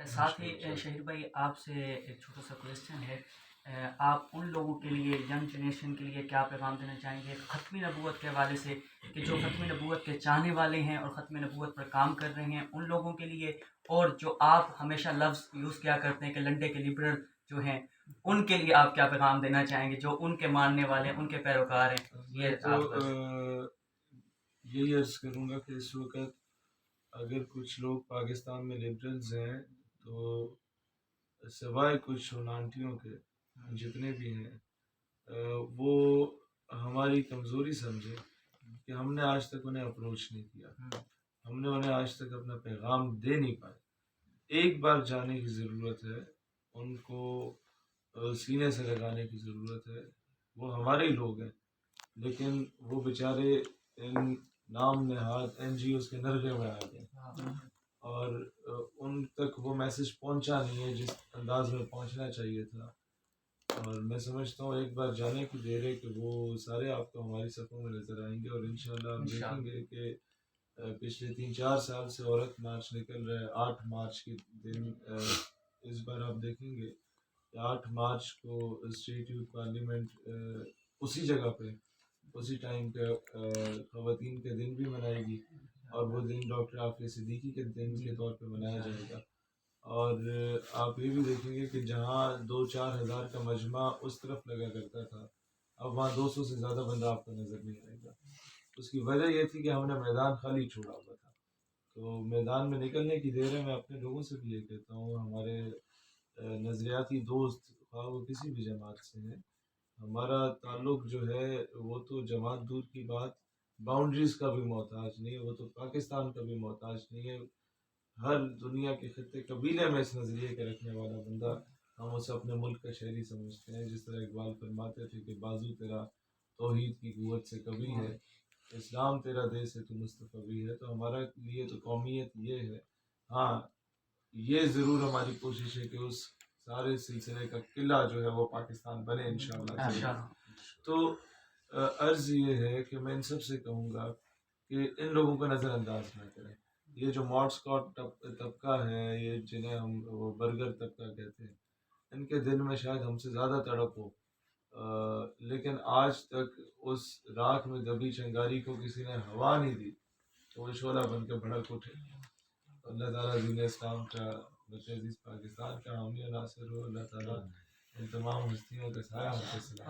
ساتھ ہی شہید بھائی آپ سے ایک چھوٹا سا کویسچن ہے، آپ ان لوگوں کے لیے، ینگ جنریشن کے لیے کیا پیغام دینا چاہیں گے ختم نبوت کے حوالے سے، کہ جو ختم نبوت کے چاہنے والے ہیں اور ختم نبوت پر کام کر رہے ہیں ان لوگوں کے لیے، اور جو آپ ہمیشہ لفظ یوز کیا کرتے ہیں کہ لنڈے کے لبرل جو ہیں ان کے لیے آپ کیا پیغام دینا چاہیں گے، جو ان کے ماننے والے ہیں، ان کے پیروکار ہیں؟ یہ تو آپ بس یہی عرض کروں گا کہ اس وقت اگر کچھ لوگ پاکستان میں لبرلز ہیں تو سوائے کچھ نانٹیوں کے جتنے بھی ہیں وہ ہماری کمزوری سمجھے کہ ہم نے آج تک انہیں اپروچ نہیں کیا، ہم نے انہیں آج تک اپنا پیغام دے نہیں پائے۔ ایک بار جانے کی ضرورت ہے، ان کو سینے سے لگانے کی ضرورت ہے۔ وہ ہمارے ہی لوگ ہیں لیکن وہ بیچارے ان نام نہاد این جی اوز کے نرغے میں آ گئے اور ان تک وہ میسج پہنچا نہیں ہے جس انداز میں پہنچنا چاہیے تھا۔ اور میں سمجھتا ہوں ایک بار جانے کی دیر ہے کہ وہ سارے آپ کو ہماری صفوں میں نظر آئیں گے، اور انشاءاللہ آپ دیکھیں گے کہ پچھلے 3-4 سال سے عورت مارچ نکل رہا ہے۔ 8 مارچ کے دن اس بار آپ دیکھیں گے کہ 8 مارچ کو اسٹریٹ یوتھ پارلیمنٹ اسی جگہ پہ اسی ٹائم پہ خواتین کے دن بھی منائے گی، اور وہ دن ڈاکٹر عافیہ صدیقی کے دن کے طور پہ منایا جائے گا۔ اور آپ یہ بھی دیکھیں گے کہ جہاں 2-4 ہزار کا مجمع اس طرف لگا کرتا تھا، اب وہاں 200 سے زیادہ بندہ آپ کو نظر نہیں آئے گا۔ اس کی وجہ یہ تھی کہ ہم نے میدان خالی چھوڑا ہوا تھا، تو میدان میں نکلنے کی دیر ہے۔ میں اپنے لوگوں سے بھی یہ کہتا ہوں، ہمارے نظریاتی دوست خواہ وہ کسی بھی جماعت سے ہیں، ہمارا تعلق جو ہے وہ تو جماعت دور کی بات باؤنڈریز کا بھی محتاج نہیں ہے، وہ تو پاکستان کا بھی محتاج نہیں ہے۔ ہر دنیا کے خطے قبیلے میں اس نظریے کے رکھنے والا بندہ ہم اسے اپنے ملک کا شہری سمجھتے ہیں۔ جس طرح اقبال فرماتے تھے کہ بازو تیرا توحید کی قوت سے کبھی ہے، اسلام تیرا دیس ہے تو مصطفی بھی ہے۔ تو ہمارا لیے تو قومیت یہ ہے۔ ہاں یہ ضرور ہماری کوشش ہے کہ اس سارے سلسلے کا قلعہ جو ہے وہ پاکستان بنے انشاءاللہ۔ تو عرض یہ ہے کہ میں ان سب سے کہوں گا کہ ان لوگوں کو نظر انداز نہ کریں۔ یہ جو ماڈ اسکاٹ طبقہ ہے، یہ جنہیں ہم وہ برگر طبقہ کہتے ہیں، ان کے دل میں شاید ہم سے زیادہ تڑپ ہو، لیکن آج تک اس راکھ میں دبی چنگاری کو کسی نے ہوا نہیں دی تو وہ شعلہ بن کے بھڑک اٹھے۔ اللہ تعالیٰ دین اسلام کا، وطن عزیز پاکستان کا حامی و ناصر ہو۔ اللہ تعالیٰ ان تمام ہستیوں کا سایہ ہم سے